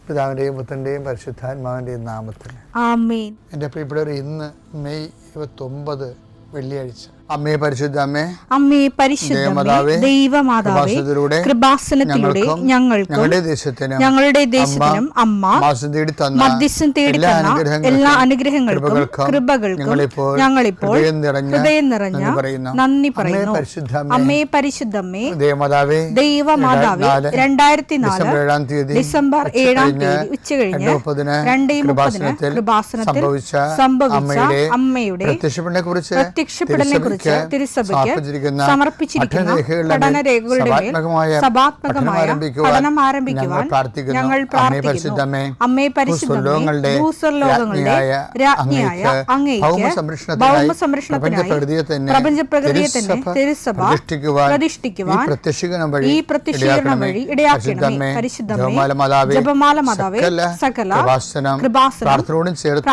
പിതാവിൻ്റെയും പുത്രൻ്റെയും പരിശുദ്ധാത്മാവിൻ്റെയും നാമത്തിൽ ആമേൻ. എൻ്റെ പ്രിയപ്പെട്ടവർ, ഇന്ന് മെയ് 29 വെള്ളിയാഴ്ച. അമ്മേ പരിശുദ്ധ അമ്മേ, അമ്മേ പരിശുദ്ധമേ, ദൈവമാതാവേ, കൃപാസനത്തിലൂടെ ഞങ്ങൾക്കും ഞങ്ങളുടെ ദേശത്തിനും അമ്മ മധ്യസ്ഥം തേടി തന്ന എല്ലാ അനുഗ്രഹങ്ങൾക്കും കൃപകൾക്കും ഞങ്ങളിപ്പോൾ ഹൃദയം നിറഞ്ഞ നന്ദി പറയുന്നു. അമ്മേ പരിശുദ്ധമേ, ദൈവമാതാവേ, 2004 ഡിസംബർ 7 ഉച്ചകഴിഞ്ഞ് 2:30 കൃപാസനത്തിൽ സംഭവിച്ച അമ്മയുടെ പ്രത്യക്ഷപ്പെടലിനെ കുറിച്ച് തിരുസഭയ്ക്ക് സമർപ്പിച്ചിരിക്കുന്ന പഠനരേഖകളുടെ മേൽ സഭാത്മകമായ പഠനം ആരംഭിക്കുവാൻ ഞങ്ങൾ പ്രാർത്ഥിക്കുന്നു. അമ്മേ പരിശുദ്ധമേ, ഭൂസ്വർലോകങ്ങളുടെ രാജ്ഞിയായ അങ്ങേയ്ക്ക് ഭൗമസംരക്ഷണത്തിനായി പ്രപഞ്ചപ്രകൃതിയെ തന്നെ തിരുസഭ പ്രതിഷ്ഠിക്കുവാൻ ഈ പ്രത്യക്ഷീകരണം വഴി ഇടയാക്കണമേ. പരിശുദ്ധമേ, ജപമാല മാതാവേ, സകല കൃപാസനം പ്രാർത്ഥനയോടും ചേർത്ത്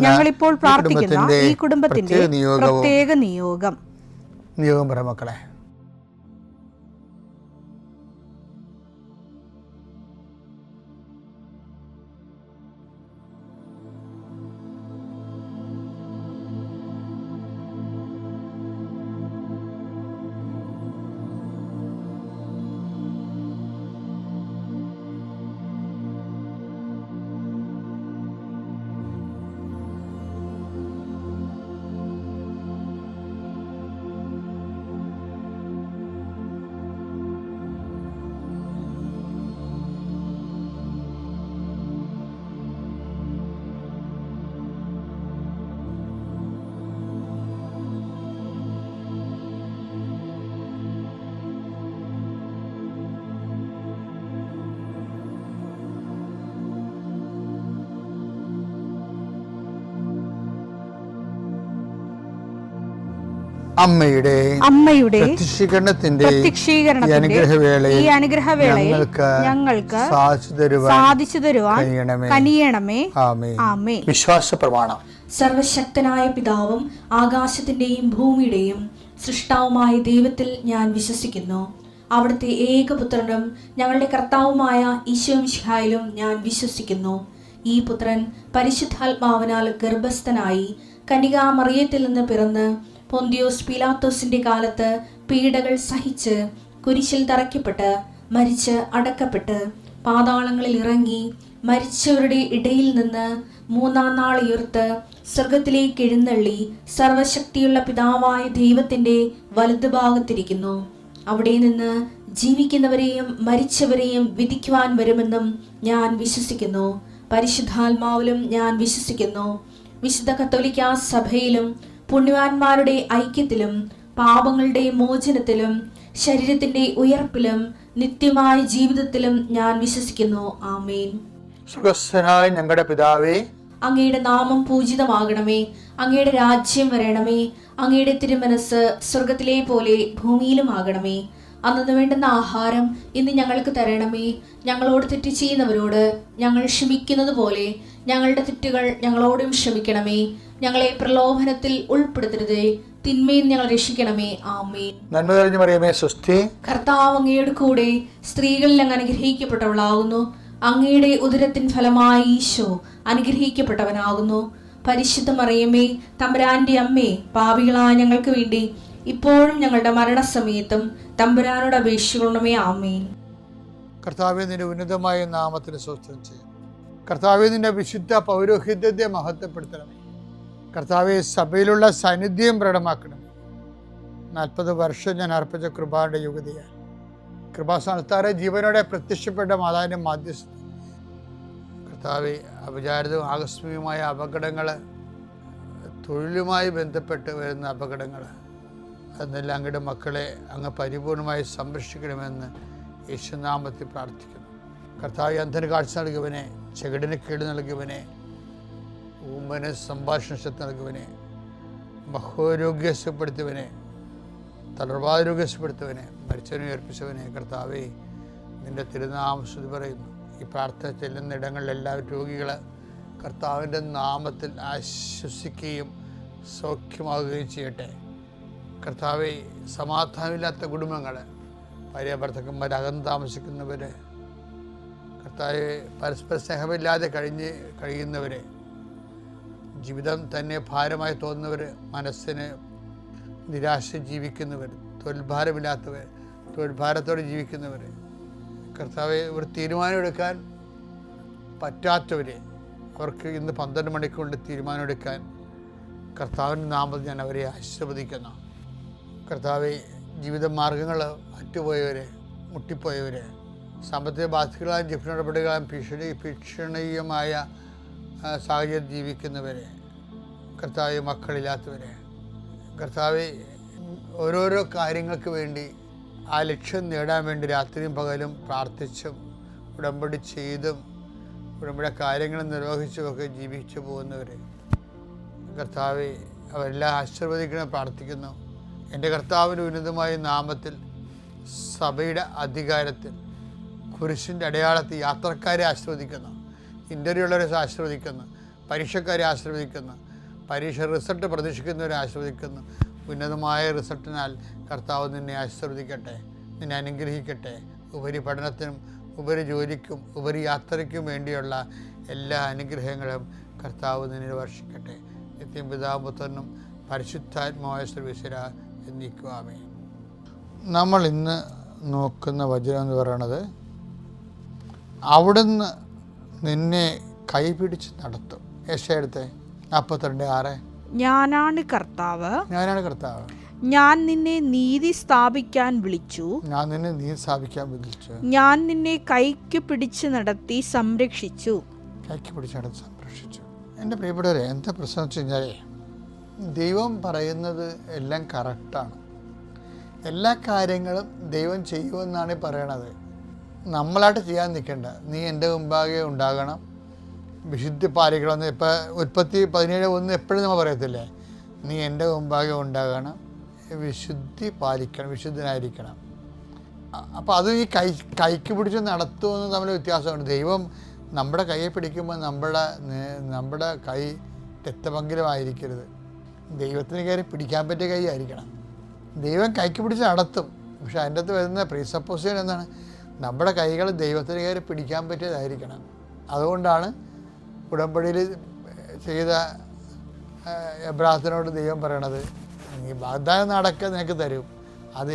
ഞങ്ങളിപ്പോൾ പ്രാർത്ഥിക്കുന്ന ഈ കുടുംബത്തിന്റെ പ്രത്യേക നിയോഗം പറ മക്കളെ. അമ്മയുടെ പ്രത്യക്ഷീകരണത്തിന്റെ ഈ അനുഗ്രഹവേളയിൽ ഞങ്ങൾക്ക് സാധിച്ചു തരുവാൻ കനിയണമേ. ആമേൻ. വിശ്വാസ പ്രമാണം. സർവശക്തനായ പിതാവും ആകാശത്തിന്റെയും ഭൂമിയുടെയും സൃഷ്ടാവുമായ ദൈവത്തിൽ ഞാൻ വിശ്വസിക്കുന്നു. അവിടുത്തെ ഏകപുത്രനും ഞങ്ങളുടെ കർത്താവുമായ ഈശോ മിശിഹായിലും ഞാൻ വിശ്വസിക്കുന്നു. ഈ പുത്രൻ പരിശുദ്ധാത്മാവിനാൽ ഗർഭസ്ഥനായി കന്യകാമറിയത്തിൽ നിന്ന് പിറന്ന് പൊന്തിയോസ് പീലാത്തോസിന്റെ കാലത്ത് പീഡകൾ സഹിച്ച് കുരിശിൽ തറയ്ക്കപ്പെട്ട് മരിച്ച് അടക്കപ്പെട്ട് പാതാളങ്ങളിൽ ഇറങ്ങി മരിച്ചവരുടെ ഇടയിൽ നിന്ന് 3-ാം നാൾ ഉയർത്ത് സ്വർഗത്തിലേക്ക് എഴുന്നള്ളി സർവശക്തിയുള്ള പിതാവായ ദൈവത്തിന്റെ വലതുഭാഗത്തിരിക്കുന്നു. അവിടെ നിന്ന് ജീവിക്കുന്നവരെയും മരിച്ചവരെയും വിധിക്കുവാൻ വരുമെന്നും ഞാൻ വിശ്വസിക്കുന്നു. പരിശുദ്ധാത്മാവിലും ഞാൻ വിശ്വസിക്കുന്നു. വിശുദ്ധ കത്തോലിക്കാ സഭയിലും പുണ്യവാന്മാരുടെ ഐക്യത്തിലും പാപങ്ങളുടെ മോചനത്തിലും ശരീരത്തിന്റെ ഉയർപ്പിലും നിത്യമായ ജീവിതത്തിലും ഞാൻ വിശ്വസിക്കുന്നു. ആമേൻ. സുഖസ്ഥനായ ഞങ്ങളുടെ പിതാവേ, അങ്ങയുടെ നാമം പൂജിതമാകണമേ. അങ്ങയുടെ രാജ്യം വരണമേ. അങ്ങയുടെ തിരുമനസ് സ്വർഗത്തിലെ പോലെ ഭൂമിയിലും ആകണമേ. അന്നു വേണ്ടുന്ന ആഹാരം ഇന്ന് ഞങ്ങൾക്ക് തരണമേ. ഞങ്ങളോട് തെറ്റ് ചെയ്യുന്നവരോട് ഞങ്ങൾ ക്ഷമിക്കുന്നത് പോലെ ഞങ്ങളുടെ തെറ്റുകൾ ഞങ്ങളോടും ക്ഷമിക്കണമേ. ഞങ്ങളെ പ്രലോഭനത്തിൽ ഉൾപ്പെടുത്തരുതേ, തിന്മയിൽ ഞങ്ങൾ രക്ഷിക്കണമേ. ആമേൻ. നന്മ നിറഞ്ഞ മറിയമേ, സ്വസ്തി. കർത്താവ് അങ്ങയുടെ കൂടെ സ്ത്രീകളിൽ അങ്ങ് അനുഗ്രഹിക്കപ്പെട്ടവളാകുന്നു. അങ്ങയുടെ ഉദരത്തിൻ ഫലമായി ഈശോ അനുഗ്രഹിക്കപ്പെട്ടവനാകുന്നു. പരിശുദ്ധ മറിയമേ, തമ്പുരാന്റെ അമ്മേ, പാപികളായ ഞങ്ങൾക്ക് വേണ്ടി ഇപ്പോഴും ഞങ്ങളുടെ മരണസമയത്തും തമ്പുരാനോട് അപേക്ഷിക്കണമേ. ആമേൻ. കർത്താവേ, നിന്റെ ഉന്നതമായ നാമത്തിന് സ്തോത്രം ചെയ്യും. കർത്താവേ, നിന്റെ വിശുദ്ധ പൗരോഹിത്യത്തെ മഹത്വപ്പെടുത്തണമേ. കർത്താവെ, സഭയിലുള്ള സാന്നിധ്യം പ്രകടമാക്കണമേ. 40 വർഷം ഞാൻ അർപ്പിച്ച കൃപാന്റെ യുഗതിയാൽ കൃപാസ്ഥാനത്താറെ ജീവനോടെ പ്രത്യക്ഷപ്പെട്ട മാതാവിൻ്റെ മാധ്യസ്ഥ കർത്താവെ, അപചാരിതവും ആകസ്മികമായ അപകടങ്ങൾ, തൊഴിലുമായി ബന്ധപ്പെട്ട് വരുന്ന അപകടങ്ങൾ, അതെല്ലാം അങ്ങയുടെ മക്കളെ അങ്ങ് പരിപൂർണമായി സംരക്ഷിക്കണമെന്ന് യേശുനാമത്തിൽ പ്രാർത്ഥിക്കുന്നു. കർത്താവ്, അന്ധന് കാഴ്ച നൽകിയവനെ, ചെകിടിന് കേട് നൽകിയവനെ, ഊമന് സംഭാഷണ ശക്തി നൽകിയവനെ, മഹോരോഗ്യപ്പെടുത്തിയവനെ, തളർവാരോഗ്യപ്പെടുത്തിയവനെ, മരിച്ചവനെ ഉയർപ്പിച്ചവനെ, കർത്താവേ, നിൻ്റെ തിരുനാമം സ്തുതി പറയുന്നു. ഈ പ്രാർത്ഥന ചെല്ലുന്ന ഇടങ്ങളിൽ എല്ലാവരും രോഗികൾ കർത്താവിൻ്റെ നാമത്തിൽ ആശ്വസിക്കുകയും സൗഖ്യമാകുകയും ചെയ്യട്ടെ. കർത്താവെ, സമാധാനമില്ലാത്ത കുടുംബങ്ങൾ, ഭാര്യ ഭർത്താക്കന്മാർ അകന്ന് താമസിക്കുന്നവർ, കർത്താവെ, പരസ്പര സ്നേഹമില്ലാതെ കഴിയുന്നവരെ, ജീവിതം തന്നെ ഭാരമായി തോന്നുന്നവർ, മനസ്സിന് നിരാശ ജീവിക്കുന്നവർ, തൊഴിൽഭാരമില്ലാത്തവർ, തൊഴിൽഭാരത്തോടെ ജീവിക്കുന്നവർ, കർത്താവെ, ഒരു തീരുമാനമെടുക്കാൻ പറ്റാത്തവരെ, അവർക്ക് ഇന്ന് 12 മണിക്കൂറിൽ തീരുമാനമെടുക്കാൻ കർത്താവിൻ്റെ നാമത്തിൽ ഞാൻ അവരെ ആശീർവദിക്കുന്നു. കർത്താവെ, ജീവിത മാർഗങ്ങൾ അറ്റുപോയവരെ, മുട്ടിപ്പോയവരെ, സാമ്പത്തിക ബാധ്യതകളായും ജിഫ്റ്റിടപെടുകളായും ഭീഷണീയമായ സാഹചര്യം ജീവിക്കുന്നവരെ, കർത്താവെ, മക്കളില്ലാത്തവരെ, കർത്താവെ, ഓരോരോ കാര്യങ്ങൾക്ക് വേണ്ടി ആ ലക്ഷ്യം നേടാൻ വേണ്ടി രാത്രിയും പകലും പ്രാർത്ഥിച്ചും ഉടമ്പടി ചെയ്തും ഉടമ്പടി കാര്യങ്ങൾ നിർവഹിച്ചുമൊക്കെ ജീവിച്ചു പോകുന്നവരെ, കർത്താവെ, അവരെല്ലാം ആശീർവദിക്കണം പ്രാർത്ഥിക്കുന്നു. എൻ്റെ കർത്താവിൻ്റെ ഉന്നതമായ നാമത്തിൽ, സഭയുടെ അധികാരത്തിൽ, കുരിശിൻ്റെ അടയാളത്തിൽ യാത്രക്കാരെ ആശീർവദിക്കുന്നു, ഇൻ്റർവ്യൂ ഉള്ളവരെ ആശീർവദിക്കുന്നു, പരീക്ഷക്കാരെ ആശീർവദിക്കുന്നു, പരീക്ഷ റിസൾട്ട് പ്രതീക്ഷിക്കുന്നവരെ ആശീർവദിക്കുന്നു. ഉന്നതമായ റിസൾട്ടിനാൽ കർത്താവ് നിന്നെ ആശീർവദിക്കട്ടെ, നിന്നെ അനുഗ്രഹിക്കട്ടെ. ഉപരിപഠനത്തിനും ഉപരി ജോലിക്കും ഉപരി യാത്രയ്ക്കും വേണ്ടിയുള്ള എല്ലാ അനുഗ്രഹങ്ങളും കർത്താവ് നിന്നിൽ വർഷിക്കട്ടെ. നിത്യം പിതാവും പുത്രനും പരിശുദ്ധാത്മാവായ സർവീശ്വര എന്നേക്കും ആമേൻ. നമ്മൾ ഇന്ന് നോക്കുന്ന വചനം എന്ന് പറയുന്നത്, അവിടുന്ന് നിന്നെ കൈപിടിച്ച് നടത്തും. യെശയ്യാ 42:6. ഞാനാണ് കർത്താവ്, ഞാൻ നിന്നെ നീതി സ്ഥാപിക്കാൻ വിളിച്ചു, ഞാൻ നിന്നെ കൈക്ക് പിടിച്ച് നടത്തി സംരക്ഷിച്ചു. എൻ്റെ പ്രിയപ്പെട്ടവരെ, എന്താ പ്രശ്നം വെച്ച് കഴിഞ്ഞാൽ, ദൈവം പറയുന്നത് എല്ലാം കറക്റ്റാണ്. എല്ലാ കാര്യങ്ങളും ദൈവം ചെയ്യുമെന്നാണ് പറയണത്. നമ്മളായിട്ട് ചെയ്യാൻ നിൽക്കണ്ട. നീ എൻ്റെ മുമ്പാകെ ഉണ്ടാകണം, വിശുദ്ധി പാലിക്കണമെന്ന്. ഇപ്പോൾ ഉൽപ്പത്തി 17:1 എപ്പോഴും നമ്മൾ പറയത്തില്ലേ, നീ എൻ്റെ മുമ്പാകെ ഉണ്ടാകണം, വിശുദ്ധി പാലിക്കണം, വിശുദ്ധനായിരിക്കണം. അപ്പോൾ അത് ഈ കൈക്ക് പിടിച്ച് നടത്തുമെന്ന് തമ്മിൽ വ്യത്യാസമുണ്ട്. ദൈവം നമ്മുടെ കൈയെ പിടിക്കുമ്പോൾ നമ്മുടെ കൈ രക്തപങ്കിലമായിരിക്കരുത്. ദൈവത്തിന് കയറി പിടിക്കാൻ പറ്റിയ കൈ ആയിരിക്കണം. ദൈവം കൈക്ക് പിടിച്ച് നടത്തും, പക്ഷെ അതിൻ്റെ അകത്ത് വരുന്ന പ്രീസപ്പോസിഷൻ എന്താണ്, നമ്മുടെ കൈകൾ ദൈവത്തിന് കയറി പിടിക്കാൻ പറ്റിയതായിരിക്കണം. അതുകൊണ്ടാണ് ഉടമ്പടിയിൽ ചെയ്ത എബ്രാഹത്തിനോട് ദൈവം പറയണത്, നീ വാഗ്ദാനം നടക്കുക നിനക്ക് തരും, അത്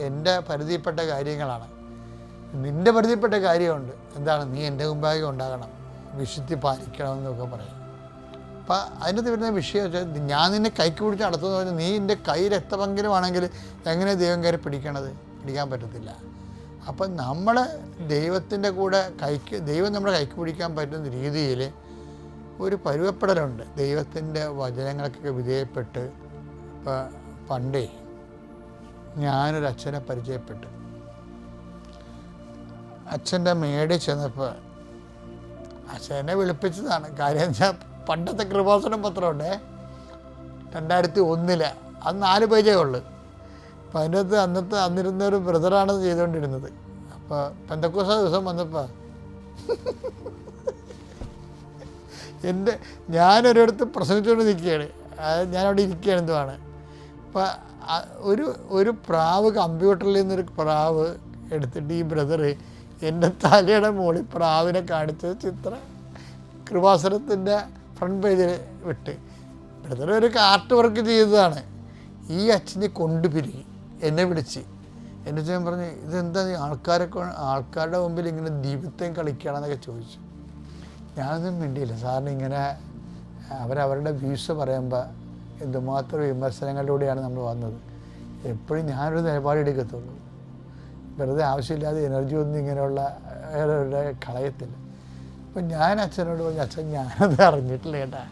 എൻ്റെ പരിധിപ്പെട്ട കാര്യങ്ങളാണ്. നിൻ്റെ പരിധിപ്പെട്ട കാര്യമുണ്ട്, എന്താണ്, നീ എൻ്റെ മുമ്പാകെ ഉണ്ടാകണം, വിശുദ്ധി പാലിക്കണമെന്നൊക്കെ പറയും. അപ്പം അതിനകത്ത് വരുന്ന വിഷയം വെച്ചാൽ, ഞാൻ നിന്നെ കൈക്ക് പിടിച്ച് നടത്തുമെന്ന് പറഞ്ഞാൽ, നീ എൻ്റെ കൈ രക്തപങ്കിലുമാണെങ്കിൽ എങ്ങനെ ദൈവം കയറി പിടിക്കാൻ പറ്റത്തില്ല. അപ്പം നമ്മൾ ദൈവത്തിൻ്റെ കൂടെ ദൈവം നമ്മുടെ കൈക്ക് പിടിക്കാൻ പറ്റുന്ന രീതിയിൽ ഒരു പരുവപ്പെടലുണ്ട്. ദൈവത്തിൻ്റെ വചനങ്ങൾക്കൊക്കെ വിധേയപ്പെട്ട്. ഇപ്പോൾ പണ്ടേ ഞാനൊരു അച്ഛനെ പരിചയപ്പെട്ടു. അച്ഛൻ്റെ മേടിൽ ചെന്നപ്പോൾ അച്ഛനെ വിളിപ്പിച്ചതാണ്. കാര്യം വെച്ചാൽ പണ്ടത്തെ കൃപാസനം പത്രമുണ്ടേ, 2001 അത് 4 പേജേ ഉള്ളു. അപ്പം അതിനകത്ത് അന്നിരുന്നൊരു ബ്രദറാണ് ചെയ്തുകൊണ്ടിരുന്നത്. അപ്പോൾ പെന്തക്കോസ്ത ദിവസം വന്നപ്പോൾ ഞാനൊരിടത്ത് പ്രസംഗിച്ചുകൊണ്ട് നിൽക്കുകയാണ്, ഞാനവിടെ ഇരിക്കുകയാണ്, എന്തുവാണ്. അപ്പം ഒരു പ്രാവ്, കമ്പ്യൂട്ടറിൽ നിന്നൊരു പ്രാവ് എടുത്തിട്ട് ഈ ബ്രദർ എൻ്റെ തലയുടെ മുകളിൽ പ്രാവിനെ കാണിച്ച ചിത്രം കൃപാസനത്തിൻ്റെ ഫ്രണ്ട് പേജിൽ വിട്ട്. ബ്രദർ ഒരു ആർട്ട് വർക്ക് ചെയ്തതാണ്. ഈ അച്ഛനെ കൊണ്ടുപിരികി എന്നെ വിളിച്ച് ഞാൻ പറഞ്ഞു, ഇതെന്താ നീ ആൾക്കാരുടെ മുമ്പിൽ ഇങ്ങനെ ദീപത്തെയും കളിക്കുകയാണെന്നൊക്കെ ചോദിച്ചു. ഞാനൊന്നും മിണ്ടിയില്ല. സാറിന് ഇങ്ങനെ അവരവരുടെ വ്യൂസ് പറയുമ്പോൾ എന്തുമാത്രം വിമർശനങ്ങളിലൂടെയാണ് നമ്മൾ വന്നത്. എപ്പോഴും ഞാനൊരു നിലപാടെടുക്കത്തുള്ളൂ. വെറുതെ ആവശ്യമില്ലാതെ എനർജി ഒന്നും ഇങ്ങനെയുള്ള കളയത്തില്ല. അപ്പം ഞാൻ അച്ഛനോട് പറഞ്ഞു, അച്ഛൻ ഞാനത് അറിഞ്ഞിട്ടില്ല കേട്ടാ,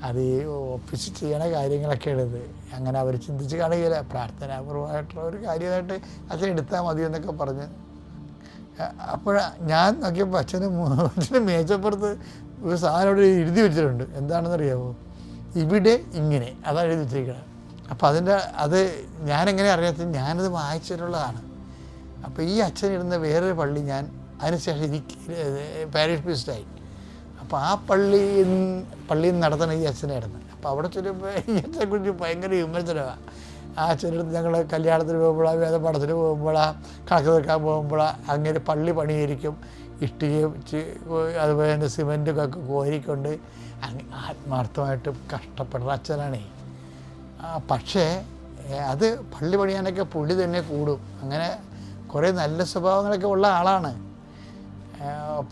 അത് ഈ ഓഫീസിൽ ചെയ്യണ കാര്യങ്ങളൊക്കെയാണ് ഇത്, അങ്ങനെ അവർ ചിന്തിച്ച് കാണുകയില്ല, പ്രാർത്ഥനാപൂർവമായിട്ടുള്ള ഒരു കാര്യമായിട്ട് അച്ഛൻ എടുത്താൽ മതി എന്നൊക്കെ പറഞ്ഞ്. അപ്പോൾ ഞാൻ നോക്കിയപ്പോൾ അച്ഛന് മേച്ചപ്പുറത്ത് ഒരു സാധനം അവിടെ എഴുതി വെച്ചിട്ടുണ്ട്. എന്താണെന്നറിയാമോ, ഇവിടെ ഇങ്ങനെ, അതാണ് എഴുതി വെച്ചിരിക്കുന്നത്. അപ്പോൾ അത് ഞാനെങ്ങനെ അറിയാത്ത, ഞാനത് വായിച്ചിട്ടുള്ളതാണ്. അപ്പോൾ ഈ അച്ഛനിരുന്ന വേറൊരു പള്ളി ഞാൻ അതിനുശേഷം പാരിഷ് പ്രീസ്റ്റായി. അപ്പോൾ ആ പള്ളിയിൽ നിന്ന് നടത്തണം ഈ അച്ഛനായിരുന്നു. അപ്പോൾ അവിടെ ചെല്ലുമ്പോൾ ഈ അച്ഛനെക്കുറിച്ച് ഭയങ്കര വിമർശനമാണ്. ആ അച്ഛനടുത്ത് ഞങ്ങൾ കല്യാണത്തിന് പോകുമ്പോഴാണ്, വേദപാഠത്തിന് പോകുമ്പോഴാണ്, കണക്ക് തീർക്കാൻ പോകുമ്പോഴാണ്, അങ്ങനെ പള്ളി പണിയിരിക്കും, ഇഷ്ടികയും അതുപോലെ തന്നെ സിമൻറ്റൊക്കെ കോരിക്കൊണ്ട് ആത്മാർത്ഥമായിട്ട് കഷ്ടപ്പെടുന്ന അച്ഛനാണേ. പക്ഷേ അത് പള്ളി പണിയാനൊക്കെ പുള്ളി തന്നെ കൂടും. അങ്ങനെ കുറേ നല്ല സ്വഭാവങ്ങളൊക്കെ ഉള്ള ആളാണ്.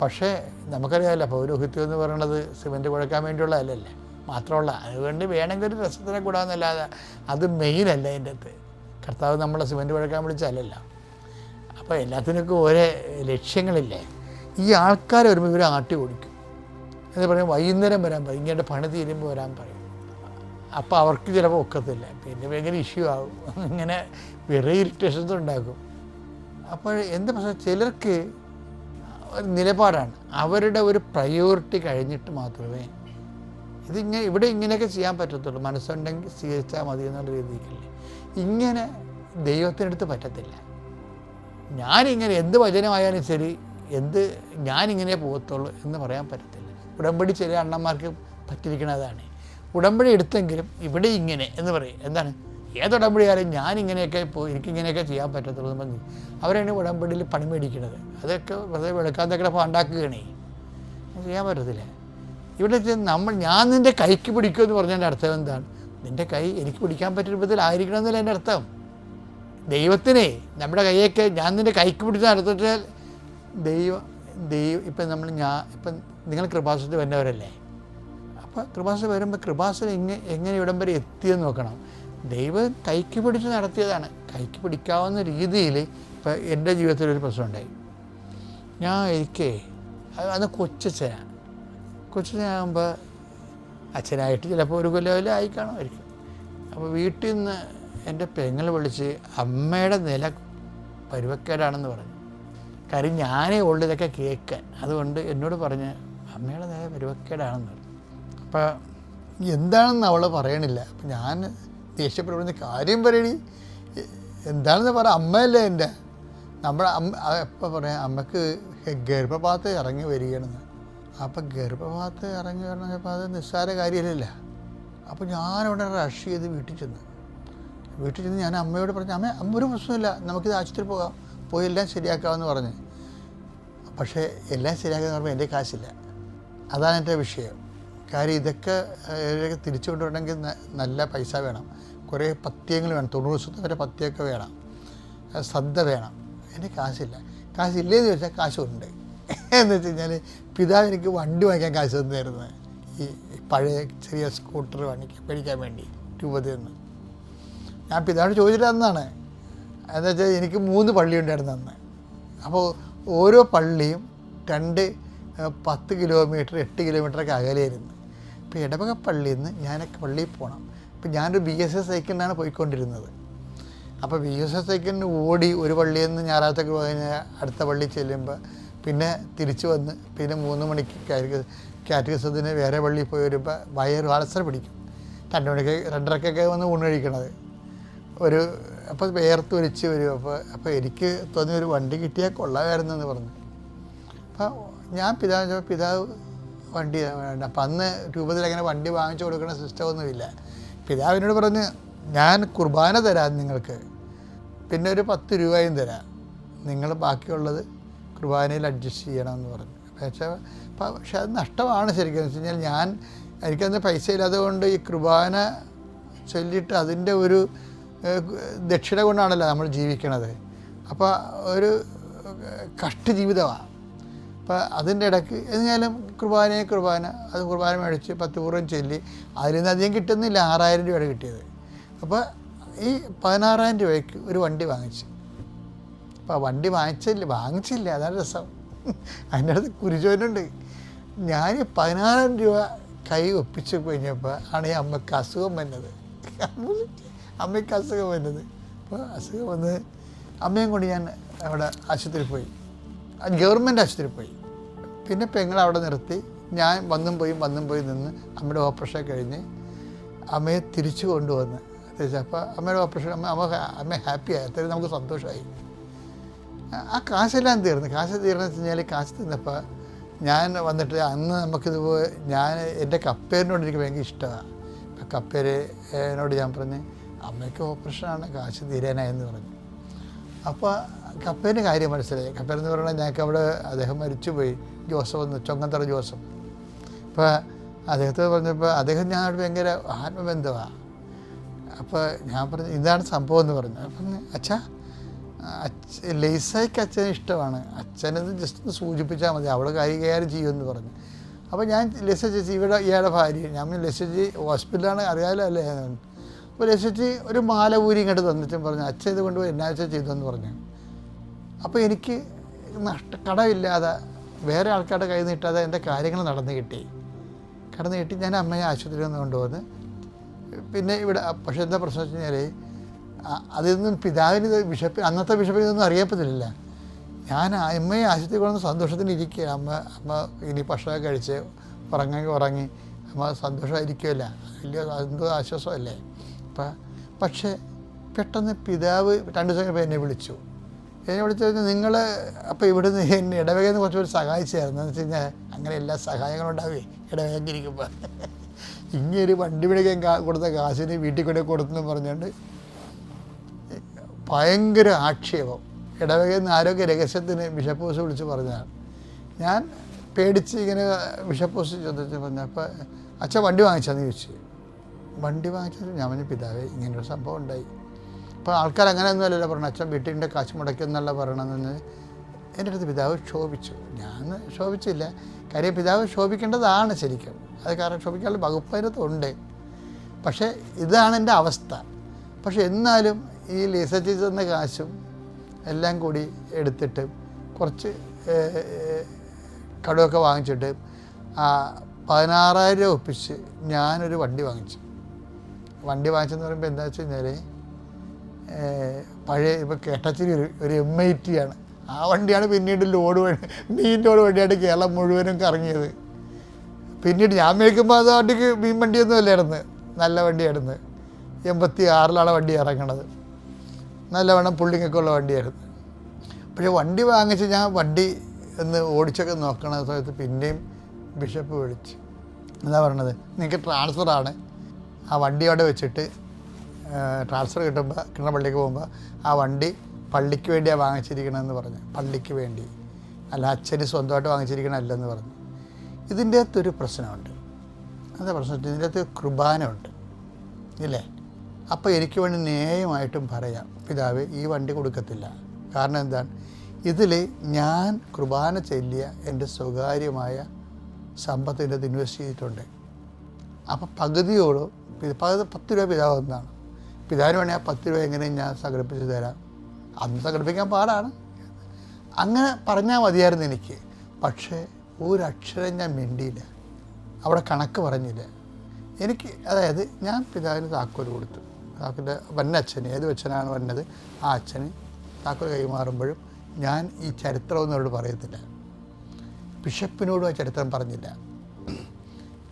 പക്ഷേ നമുക്കറിയാമല്ലോ പൗരോഹിത്യം എന്ന് പറയുന്നത് സിമൻറ്റ് കുഴക്കാൻ വേണ്ടിയുള്ള അല്ലല്ലേ മാത്രമല്ല, അതുകൊണ്ട് വേണമെങ്കിൽ ഒരു രസത്തിനെ കൂടാമെന്നല്ലാതെ അത് മെയിനല്ല. അതിൻ്റെ അകത്ത് കർത്താവ് നമ്മളെ സിമൻറ്റ് കുഴക്കാൻ വിളിച്ചല്ലല്ലോ. അപ്പോൾ എല്ലാത്തിനൊക്കെ ഓരോ ലക്ഷ്യങ്ങളില്ലേ. ഈ ആൾക്കാർ വരുമ്പോൾ ഇവർ ആട്ടി ഓടിക്കും എന്ന് പറയും. വൈകുന്നേരം വരാൻ പറയും, ഇങ്ങനെ പണി തീരുമ്പോൾ വരാൻ പറയും. അപ്പോൾ അവർക്ക് ചിലപ്പോൾ ഒക്കത്തില്ല, പിന്നെ ഭയങ്കര ഇഷ്യൂ ആകും. ഇങ്ങനെ വേറെ ഇറിറ്റേഷൻസ് ഉണ്ടാക്കും. അപ്പോൾ എന്താ പ്രശ്നം, ചിലർക്ക് ഒരു നിലപാടാണ്, അവരുടെ ഒരു പ്രയോറിറ്റി കഴിഞ്ഞിട്ട് മാത്രമേ ഇവിടെ ഇങ്ങനെയൊക്കെ ചെയ്യാൻ പറ്റത്തുള്ളൂ. മനസ്സുണ്ടെങ്കിൽ സ്വീകരിച്ചാൽ മതി എന്നുള്ള രീതിക്കല്ലേ. ഇങ്ങനെ ദൈവത്തിനടുത്ത് പറ്റത്തില്ല. ഞാനിങ്ങനെ എന്ത് വചനമായാലും ശരി, ഞാനിങ്ങനെ പോകത്തുള്ളൂ എന്ന് പറയാൻ പറ്റത്തില്ല. ഉടമ്പടി ചില അണ്ണന്മാർക്ക് പറ്റിയിരിക്കണതാണ്. ഉടമ്പടി എടുത്തെങ്കിലും ഇവിടെ ഇങ്ങനെ എന്ന് പറയും. എന്താണ്, ഏതുടമ്പടിയായാലും ഞാനിങ്ങനെയൊക്കെ എനിക്കിങ്ങനെയൊക്കെ ചെയ്യാൻ പറ്റത്തുള്ളൂ എന്ന് പറഞ്ഞു അവരാണ് ഉടമ്പടിയിൽ പണി മേടിക്കുന്നത്. അതൊക്കെ വെറുതെ വെളുക്കാത്തൊക്കെ ഉണ്ടാക്കുകയാണേ, ചെയ്യാൻ പറ്റത്തില്ല. ഇവിടെ ഞാൻ നിൻ്റെ കൈക്ക് പിടിക്കുമെന്ന് പറഞ്ഞതിൻ്റെ അർത്ഥം എന്താണ്? നിൻ്റെ കൈ എനിക്ക് പിടിക്കാൻ പറ്റിയ രൂപത്തിലായിരിക്കണം എന്നല്ല എൻ്റെ അർത്ഥം. ദൈവത്തിനെ നമ്മുടെ കൈയൊക്കെ ഞാൻ നിൻ്റെ കൈക്ക് പിടിച്ച നടത്തിച്ചാൽ ദൈവം ഇപ്പം നിങ്ങൾ കൃപാസനത്തിൽ വരുന്നവരല്ലേ. അപ്പോൾ കൃപാസന വരുമ്പോൾ കൃപാസന എങ്ങനെ ഇവിടം വരെ എത്തിയെന്ന് നോക്കണം. ദൈവം കൈക്ക് പിടിച്ച് നടത്തിയതാണ്. കൈക്ക് പിടിക്കാവുന്ന രീതിയിൽ ഇപ്പം എൻ്റെ ജീവിതത്തിലൊരു പ്രശ്നമുണ്ടായി. എനിക്ക് അന്ന് കൊച്ചച്ഛനാകുമ്പോൾ അച്ഛനായിട്ട് ചിലപ്പോൾ ഒരു കൊല്ലം ആയി കാണുമായിരിക്കും. അപ്പോൾ വീട്ടിൽ നിന്ന് എൻ്റെ പെങ്ങൾ വിളിച്ച് അമ്മയുടെ നില പരുവക്കേടാണെന്ന് പറഞ്ഞു. കാര്യം ഞാനേ ഉള്ളു ഇതൊക്കെ കേൾക്കാൻ. അതുകൊണ്ട് എന്നോട് പറഞ്ഞ് അമ്മയുടെ നില പരുവക്കേടാണെന്ന് പറഞ്ഞു. അപ്പോൾ എന്താണെന്ന് അവൾ പറയണില്ല. അപ്പം ഞാൻ ദേഷ്യപ്പെടുന്ന കാര്യം പറയണി എന്താണെന്ന് പറ, അമ്മയല്ലേ എൻ്റെ. നമ്മുടെ എപ്പോൾ പറയാം, അമ്മക്ക് ഗർഭപാത്രം ഇറങ്ങി വരികയാണെന്ന്. അപ്പം ഗർഭപാത്രം ഇറങ്ങി വരണമെങ്കിൽ അത് നിസ്സാര കാര്യമല്ല. അപ്പോൾ ഞാനവിടെ റഷ് ചെയ്ത് വീട്ടിൽ ചെന്ന് ഞാൻ അമ്മയോട് പറഞ്ഞു, അമ്മ ഒരു പ്രശ്നമില്ല, നമുക്കിത് ആശുപത്രി പോയി എല്ലാം ശരിയാക്കാമെന്ന് പറഞ്ഞ്. പക്ഷേ എല്ലാം ശരിയാക്കാന്ന് പറയുമ്പോൾ എൻ്റെ കാശില്ല. അതാണ് എൻ്റെ വിഷയം. കാര്യം ഇതൊക്കെ തിരിച്ചു കൊണ്ടുവരണമെങ്കിൽ നല്ല പൈസ വേണം, കുറേ പത്യങ്ങൾ വേണം, 90 ദിവസത്തെ വരെ പത്യമൊക്കെ വേണം, ശ്രദ്ധ വേണം. എൻ്റെ കാശില്ല. കാശില്ലേന്ന് ചോദിച്ചാൽ കാശുണ്ട്. എന്ന് വെച്ച് കഴിഞ്ഞാൽ പിതാവ് എനിക്ക് വണ്ടി വാങ്ങിക്കാൻ കാശ് തന്നായിരുന്നു. ഈ പഴയ ചെറിയ സ്കൂട്ടർ മേടിക്കാൻ വേണ്ടി രൂപതയിൽ നിന്ന്. ഞാൻ പിതാവിനോട് ചോദിച്ചിട്ട് തന്നാണ്. എന്താ വെച്ചാൽ എനിക്ക് 3 പള്ളി ഉണ്ടായിരുന്നു അന്ന്. അപ്പോൾ ഓരോ പള്ളിയും 10 കിലോമീറ്റർ 8 കിലോമീറ്ററൊക്കെ അകലെയായിരുന്നു. ഇപ്പോൾ ഇടവക പള്ളിയിൽ നിന്ന് ഞാനൊക്കെ പള്ളിയിൽ പോകണം. ഇപ്പം ഞാനൊരു BSS സൈക്കിളിനാണ് പോയിക്കൊണ്ടിരുന്നത്. അപ്പോൾ BSS സൈക്കിളിന് ഓടി ഒരു പള്ളിയിൽ നിന്ന് ഞായറാഴ്ചക്ക് കഴിഞ്ഞ് അടുത്ത പള്ളി ചെല്ലുമ്പോൾ പിന്നെ തിരിച്ചു വന്ന് പിന്നെ 3 മണിക്ക് കാറ്റഗറിസത്തിന് വേറെ പള്ളിയിൽ പോയി വരുമ്പോൾ വയറ് അൾസർ പിടിക്കും. 2 മണിക്ക് 2:30 വന്ന് ഊണ് കഴിക്കണത്. അപ്പോൾ വേർത്തൊലിച്ച് വരും. അപ്പോൾ എനിക്ക് തോന്നി ഒരു വണ്ടി കിട്ടിയാൽ കൊള്ളാമായിരുന്നെന്ന് പറഞ്ഞു. അപ്പോൾ ഞാൻ പിതാവ് വണ്ടി വേണ്ട. അപ്പം അന്ന് രൂപത്തിൽ അങ്ങനെ വണ്ടി വാങ്ങിച്ചു കൊടുക്കുന്ന സിസ്റ്റമൊന്നുമില്ല. പിതാവിനോട് പറഞ്ഞ് ഞാൻ കുർബാന തരാം നിങ്ങൾക്ക്, പിന്നെ ഒരു 10 രൂപയും തരാം, നിങ്ങൾ ബാക്കിയുള്ളത് കുർബാനയിൽ അഡ്ജസ്റ്റ് ചെയ്യണമെന്ന് പറഞ്ഞു. പക്ഷേ അത് നഷ്ടമാണ് ശരിക്കും. എന്ന് വെച്ച് കഴിഞ്ഞാൽ എനിക്കന്ന് പൈസ ഇല്ലാതെ കൊണ്ട് ഈ കുർബാന ചൊല്ലിയിട്ട് അതിൻ്റെ ഒരു ദക്ഷിണ കൊണ്ടാണല്ലോ നമ്മൾ ജീവിക്കണത്. അപ്പോൾ ഒരു കഷ്ട ജീവിതമാണ്. അപ്പോൾ അതിൻ്റെ ഇടയ്ക്ക് എന്നാലും കുർബാന അത് കുർബാന മേടിച്ച് 10 പൂർവ്വം ചൊല്ലി അതിൽ നിന്ന് അധികം കിട്ടുന്നില്ല. 6000 രൂപയാണ് കിട്ടിയത്. അപ്പോൾ ഈ 16,000 രൂപയ്ക്ക് ഒരു വണ്ടി വാങ്ങിച്ചു. അപ്പോൾ വണ്ടി വാങ്ങിച്ചില്ല, അതാണ് രസം. അതിൻ്റെ അടുത്ത് കുരിശോനുണ്ട്. ഞാൻ 16,000 രൂപ കൈ ഒപ്പിച്ച് കഴിഞ്ഞപ്പോൾ ആണ് ഈ അമ്മയ്ക്ക് അസുഖം വന്നത്. അപ്പോൾ അസുഖം വന്ന് അമ്മയും കൊണ്ട് ഞാൻ അവിടെ ആശുപത്രിയിൽ പോയി, ഗവൺമെൻറ് ആശുപത്രിയിൽ പോയി. പിന്നെ പെങ്ങൾ അവിടെ നിർത്തി. ഞാൻ വന്നും പോയി നിന്ന് അമ്മയുടെ ഓപ്പറേഷൻ കഴിഞ്ഞ് അമ്മയെ തിരിച്ചു കൊണ്ടുവന്ന് അപ്പോൾ അമ്മയുടെ ഓപ്പറേഷൻ അമ്മ ഹാപ്പിയായി. അത്രയും നമുക്ക് സന്തോഷമായി. ആ കാശെല്ലാം തീർന്നു. കാശ് തീർന്നു വെച്ച് കഴിഞ്ഞാൽ കാശ് തിന്നപ്പോൾ ഞാൻ വന്നിട്ട് അന്ന് നമുക്കിതുപോലെ എൻ്റെ കപ്പേരിനോട് എനിക്ക് ഭയങ്കര ഇഷ്ടമാണ്. അപ്പം കപ്പേരിനോട് ഞാൻ പറഞ്ഞ് അമ്മയ്ക്ക് ഓപ്പറേഷനാണ്, കാശ് തീരാനായെന്ന് പറഞ്ഞു. അപ്പോൾ കപ്പേൻ്റെ കാര്യം മനസ്സിലായി. കപ്പേരെന്ന് പറഞ്ഞാൽ ഞങ്ങൾക്ക് അവിടെ അദ്ദേഹം മരിച്ചുപോയി, ജോസഫ് എന്ന്, ചൊങ്ങന്തറ ജോസഫ്. അപ്പോൾ അദ്ദേഹത്തെ പറഞ്ഞപ്പോൾ അദ്ദേഹം ഞാനോട് ഭയങ്കര ആത്മബന്ധമാണ്. അപ്പോൾ ഞാൻ പറഞ്ഞു ഇതാണ് സംഭവം എന്ന് പറഞ്ഞു. അപ്പം അച്ഛാ ലേസായിക്ക് അച്ഛന് ഇഷ്ടമാണ്, അച്ഛനത് ജസ്റ്റ് ഒന്ന് സൂചിപ്പിച്ചാൽ മതി, അവൾ കൈകാര്യം ചെയ്യുമെന്ന് പറഞ്ഞു. അപ്പോൾ ഞാൻ ലേസ ചേച്ചി ഇവിടെ ഇയാളുടെ ഭാര്യ, ഞാൻ ലേസ ചേച്ചി ഹോസ്പിറ്റലാണ് അറിയാമല്ലോ അല്ലേ. അപ്പോൾ ലേസ ചേച്ചി ഒരു മാല ഊരി ഇങ്ങോട്ട് തന്നിട്ടും പറഞ്ഞു അച്ഛൻ ഇത് കൊണ്ടുപോയി എന്നാ വെച്ചാൽ ചെയ്തെന്ന് പറഞ്ഞു. അപ്പോൾ എനിക്ക് കടമില്ലാതെ വേറെ ആൾക്കാരുടെ കയ്യിൽ നീട്ടാതെ എൻ്റെ കാര്യങ്ങൾ നടന്നു കിട്ടി. ഞാൻ അമ്മയെ ആശുപത്രിയിൽ നിന്ന് കൊണ്ടുവന്ന് പിന്നെ ഇവിടെ. പക്ഷേ എന്താ പ്രശ്നം വെച്ച് കഴിഞ്ഞാൽ അതിൽ നിന്നും പിതാവിന് അന്നത്തെ ബിഷപ്പിന് ഇതൊന്നും അറിയപ്പെട്ടില്ല. ഞാൻ അമ്മയെ ആശുപത്രി കൊണ്ടുവന്ന് സന്തോഷത്തിന് ഇരിക്കുക. അമ്മ ഇനി ഭക്ഷണം കഴിച്ച് ഉറങ്ങി അമ്മ സന്തോഷമായിരിക്കുമല്ല, വലിയ എന്തോ ആശ്വാസമല്ലേ. പക്ഷേ പെട്ടെന്ന് പിതാവ് 2 ദിവസം കഴിഞ്ഞപ്പോൾ എന്നെ വിളിച്ചു കഴിഞ്ഞാൽ നിങ്ങൾ അപ്പോൾ ഇവിടുന്ന് എന്നെ ഇടവകയിൽ നിന്ന് കുറച്ച് പേര് സഹായിച്ചായിരുന്നു. എന്ന് വെച്ച് കഴിഞ്ഞാൽ അങ്ങനെ എല്ലാ സഹായങ്ങളും ഉണ്ടാവേ ഇടവകയ്ക്ക് ഇരിക്കുമ്പോൾ. ഇങ്ങനൊരു വണ്ടി പിടിക്കാൻ കൊടുത്ത കാശിന് വീട്ടിൽ കൊണ്ടേ കൊടുത്തെന്ന് പറഞ്ഞുകൊണ്ട് ഭയങ്കര ആക്ഷേപം. ഇടവകയിൽ നിന്ന് ആരോഗ്യ രഹസ്യത്തിന് ബിഷപ്പ് ഹൗസ് വിളിച്ച് പറഞ്ഞതാണ്. ഞാൻ പേടിച്ച് ഇങ്ങനെ ബിഷപ്പ് ഹൗസ് ചോദിച്ചു പറഞ്ഞു. അപ്പോൾ അച്ഛൻ വണ്ടി വാങ്ങിച്ചാന്ന് ചോദിച്ചു. വണ്ടി വാങ്ങിച്ചത് ഞാൻ പറഞ്ഞു പിതാവേ ഇങ്ങനൊരു സംഭവം ഉണ്ടായി. അപ്പോൾ ആൾക്കാർ അങ്ങനെയൊന്നും അല്ലല്ലോ പറഞ്ഞു, അച്ഛൻ വീട്ടിൻ്റെ കാശ് മുടക്കിയെന്നല്ല പറയണമെന്ന്. എൻ്റെ അടുത്ത് പിതാവ് ക്ഷോഭിച്ചു. ഞാൻ ക്ഷോഭിച്ചില്ല, കാര്യം പിതാവ് ക്ഷോഭിക്കേണ്ടതാണ് ശരിക്കും. അത് കാരണം ക്ഷോഭിക്കാനുള്ള വകുപ്പ് അതിനകത്തുണ്ട്. പക്ഷേ ഇതാണ് എൻ്റെ അവസ്ഥ. പക്ഷെ എന്നാലും ഈ ലേസ ചേച്ചി തന്ന കാശും എല്ലാം കൂടി എടുത്തിട്ട് കുറച്ച് കടമൊക്കെ വാങ്ങിച്ചിട്ട് 16,000 രൂപ ഒപ്പിച്ച് ഞാനൊരു വണ്ടി വാങ്ങിച്ചു. വണ്ടി വാങ്ങിച്ചെന്ന് പറയുമ്പോൾ എന്താ വെച്ച് കഴിഞ്ഞാൽ പഴയ ഇപ്പോൾ കേട്ടച്ചിരി ഒരു M80 ആണ്. ആ വണ്ടിയാണ് പിന്നീട് മീൻ ലോഡ് വണ്ടിയായിട്ട് കേരളം മുഴുവനും കറങ്ങിയത്. പിന്നീട് ഞാൻ മേടിക്കുമ്പോൾ അത് വണ്ടിക്ക് മീൻ വണ്ടിയൊന്നും അല്ലായിരുന്നു, നല്ല വണ്ടിയായിരുന്നു. 86-ലാണ് വണ്ടി ഇറങ്ങണത്, നല്ലവണ്ണം പുള്ളിങ്ങൊക്കെ ഉള്ള വണ്ടിയായിരുന്നു. പക്ഷേ വണ്ടി വാങ്ങിച്ച് ഞാൻ വണ്ടി ഒന്ന് ഓടിച്ചൊക്കെ നോക്കണ സമയത്ത് പിന്നെയും ബിഷപ്പ് വിളിച്ച് എന്താ പറയണത്, നിങ്ങൾക്ക് ട്രാൻസ്ഫറാണ്, ആ വണ്ടി അവിടെ വെച്ചിട്ട് ട്രാൻസ്ഫർ കിട്ടുന്ന പള്ളിക്ക് പോകുമ്പോൾ ആ വണ്ടി പള്ളിക്ക് വേണ്ടിയാണ് വാങ്ങിച്ചിരിക്കണമെന്ന് പറഞ്ഞു. പള്ളിക്ക് വേണ്ടി, അല്ല അച്ഛന് സ്വന്തമായിട്ട് വാങ്ങിച്ചിരിക്കണമല്ലെന്ന് പറഞ്ഞു. ഇതിൻ്റെ അകത്തൊരു പ്രശ്നമുണ്ട്. എന്താ പ്രശ്നം? ഇതിൻ്റെ അകത്ത് കുർബാനയുണ്ട് ഇല്ലേ. അപ്പോൾ എനിക്ക് വേണ്ടി ന്യായമായിട്ടും പറയാം പിതാവ് ഈ വണ്ടി കൊടുക്കത്തില്ല. കാരണം എന്താണ്, ഇതിൽ ഞാൻ കുർബാന ചൊല്ലിയ എൻ്റെ സ്വകാര്യമായ സമ്പത്തിൻ്റെ അത് ഇൻവെസ്റ്റ് ചെയ്തിട്ടുണ്ട്. അപ്പോൾ പകുതിയോടും 10 രൂപ പിതാവ് ഒന്നാണ്. പിതാവിന് വേണമെങ്കിൽ ആ 10 രൂപ എങ്ങനെയും ഞാൻ സംഘടിപ്പിച്ച് തരാം. അന്ന് സംഘടിപ്പിക്കാൻ പാടാണ്. അങ്ങനെ പറഞ്ഞാൽ മതിയായിരുന്നു എനിക്ക്. പക്ഷേ ഒരക്ഷരം ഞാൻ മിണ്ടിയില്ല, അവിടെ കണക്ക് പറഞ്ഞില്ല. എനിക്ക് അതായത് ഞാൻ പിതാവിന് താക്കോൽ കൊടുത്തു. താക്കോല് വന്നച്ഛന്, ഏത് അച്ഛനാണ് വന്നത് ആ അച്ഛന് താക്കോൽ കൈമാറുമ്പോഴും ഞാൻ ഈ ചരിത്രമൊന്നും അവരോട് പറയത്തില്ല. ബിഷപ്പിനോടും ആ ചരിത്രം പറഞ്ഞില്ല.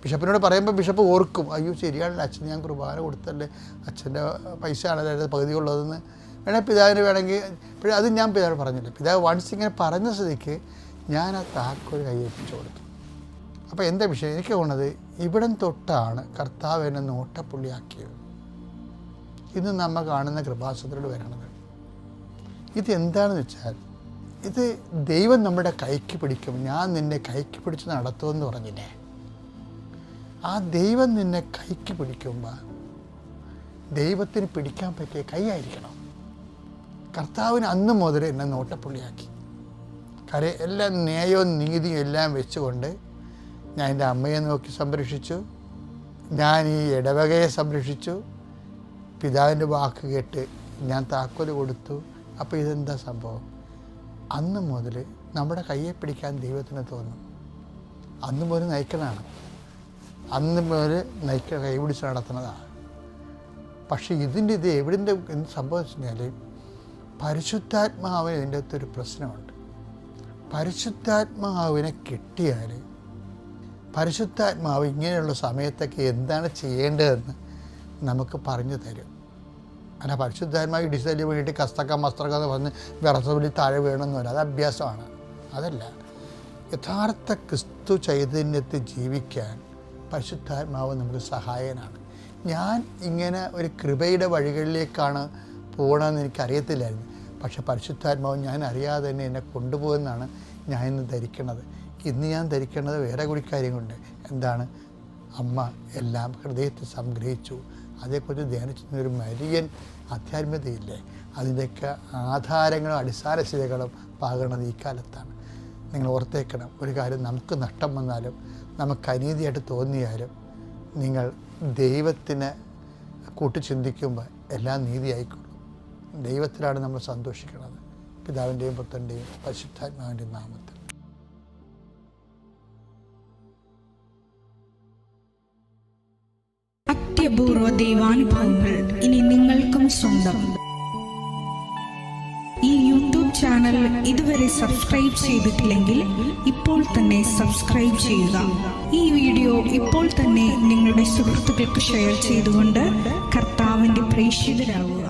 ബിഷപ്പിനോട് പറയുമ്പോൾ ബിഷപ്പ് ഓർക്കും, അയ്യോ ശരിയാണല്ലോ അച്ഛൻ ഞാൻ കുർബാന കൊടുത്തല്ലേ, അച്ഛൻ്റെ പൈസ ആണ് അതായത് പകുതിയുള്ളതെന്ന് വേണമെങ്കിൽ പിതാവിന് വേണമെങ്കിൽ. പക്ഷേ അത് ഞാൻ പിതാവിന് പറഞ്ഞില്ല. പിതാവ് വൺസ് ഇങ്ങനെ പറഞ്ഞ സ്ഥിതിക്ക് ഞാൻ ആ താക്കോൽ കൈയേൽപ്പിച്ചു കൊടുത്തു. അപ്പോൾ എന്താ വിഷയം, എനിക്ക് തോന്നുന്നത് ഇവിടം തൊട്ടാണ് കർത്താവ് എന്നെ നോട്ടപ്പുള്ളിയാക്കിയത്. ഇന്ന് നമ്മൾ കാണുന്ന കൃപാസനത്തിലൂടെ വരണത് ഇതെന്താണെന്ന് വെച്ചാൽ, ഇത് ദൈവം നമ്മുടെ കൈക്ക് പിടിക്കും. ഞാൻ നിന്നെ കൈക്ക് പിടിച്ച് നടത്തുമെന്ന് പറഞ്ഞില്ലേ, ആ ദൈവം നിന്നെ കൈക്ക് പിടിക്കുമ്പോൾ ദൈവത്തിന് പിടിക്കാൻ പറ്റിയ കൈയായിരിക്കണം. കർത്താവിന് അന്ന് മുതൽ എന്നെ നോട്ടപ്പുള്ളിയാക്കി. കാര്യം എല്ലാ ന്യായവും നീതിയും എല്ലാം വെച്ചുകൊണ്ട് ഞാൻ എൻ്റെ അമ്മയെ നോക്കി സംരക്ഷിച്ചു, ഞാൻ ഈ ഇടവകയെ സംരക്ഷിച്ചു, പിതാവിൻ്റെ വാക്ക് കേട്ട് ഞാൻ താക്കോൽ കൊടുത്തു. അപ്പോൾ ഇതെന്താ സംഭവം, അന്ന് മുതൽ നമ്മുടെ കയ്യെ പിടിക്കാൻ ദൈവത്തിന് തോന്നും. അന്ന് മുതൽ നയിക്കണതാണ്, അന്ന് മുതൽ കൈ പിടിച്ച് നടത്തുന്നതാണ്. പക്ഷേ ഇത് എവിടെൻ്റെ എന്ത് സംഭവിച്ചു കഴിഞ്ഞാൽ പരിശുദ്ധാത്മാവിന് ഇതിൻ്റെ അകത്തൊരു പ്രശ്നമുണ്ട്. പരിശുദ്ധാത്മാവിനെ കിട്ടിയാൽ പരിശുദ്ധാത്മാവ് ഇങ്ങനെയുള്ള സമയത്തൊക്കെ എന്താണ് ചെയ്യേണ്ടതെന്ന് നമുക്ക് പറഞ്ഞു തരും. അല്ല പരിശുദ്ധാത്മാവ് ഡിസൈന് വേണ്ടിയിട്ട് കസ്തക്ക മസ്തക്ക എന്ന് പറഞ്ഞ് വിറസവിളി താഴെ വീണമെന്ന് പറയാം, അത് അഭ്യാസമാണ്. അതല്ല, യഥാർത്ഥ ക്രിസ്തു ചൈതന്യത്തിൽ ജീവിക്കാൻ പരിശുദ്ധാത്മാവ് നമുക്ക് സഹായകനാണ്. ഞാൻ ഇങ്ങനെ ഒരു കൃപയുടെ വഴികളിലേക്കാണ് പോകണമെന്ന് എനിക്കറിയത്തില്ലായിരുന്നു. പക്ഷെ പരിശുദ്ധാത്മാവ് ഞാൻ അറിയാതെ തന്നെ എന്നെ കൊണ്ടുപോകുമെന്നാണ് ഞാൻ ഇന്ന് ധരിക്കുന്നത്. ഇന്ന് ഞാൻ ധരിക്കുന്നത് വേറെ കൂടി കാര്യങ്ങളുണ്ട്. എന്താണ്? അമ്മ എല്ലാം ഹൃദയത്തിൽ സംഗ്രഹിച്ചു. അതേക്കുറിച്ച് ധ്യാനിച്ചിരുന്ന ഒരു മരിയൻ ആധ്യാത്മികതയില്ലേ, അതിൻ്റെയൊക്കെ ആധാരങ്ങളും അടിസ്ഥാനശിലകളും പാകുന്നത് ഈ കാലത്താണ്. നിങ്ങൾ ഓർത്തേക്കണം ഒരു കാര്യം, നമുക്ക് നഷ്ടം വന്നാലും നമുക്ക് അനീതിയായിട്ട് തോന്നിയാലും നിങ്ങൾ ദൈവത്തിന് കൂട്ടി ചിന്തിക്കുമ്പോൾ എല്ലാം നീതിയായിക്കൊള്ളും. ദൈവത്തിലാണ് നമ്മൾ സന്തോഷിക്കുന്നത്. പിതാവിൻ്റെയും പുത്രൻ്റെയും പരിശുദ്ധാത്മാവിൻ്റെയും നാമത്തിൽ. അത്യപൂർവ ദൈവാനുഭവങ്ങൾ ഇനി നിങ്ങൾക്കും സ്വന്തം. ഈ യൂട്യൂബ് ചാനൽ ഇതുവരെ സബ്സ്ക്രൈബ് ചെയ്തിട്ടില്ലെങ്കിൽ ഇപ്പോൾ തന്നെ സബ്സ്ക്രൈബ് ചെയ്യുക. ഈ വീഡിയോ ഇപ്പോൾ തന്നെ നിങ്ങളുടെ സുഹൃത്തുക്കൾക്ക് ഷെയർ ചെയ്തുകൊണ്ട് കർത്താവിൻ്റെ പ്രേക്ഷിതരാകുക.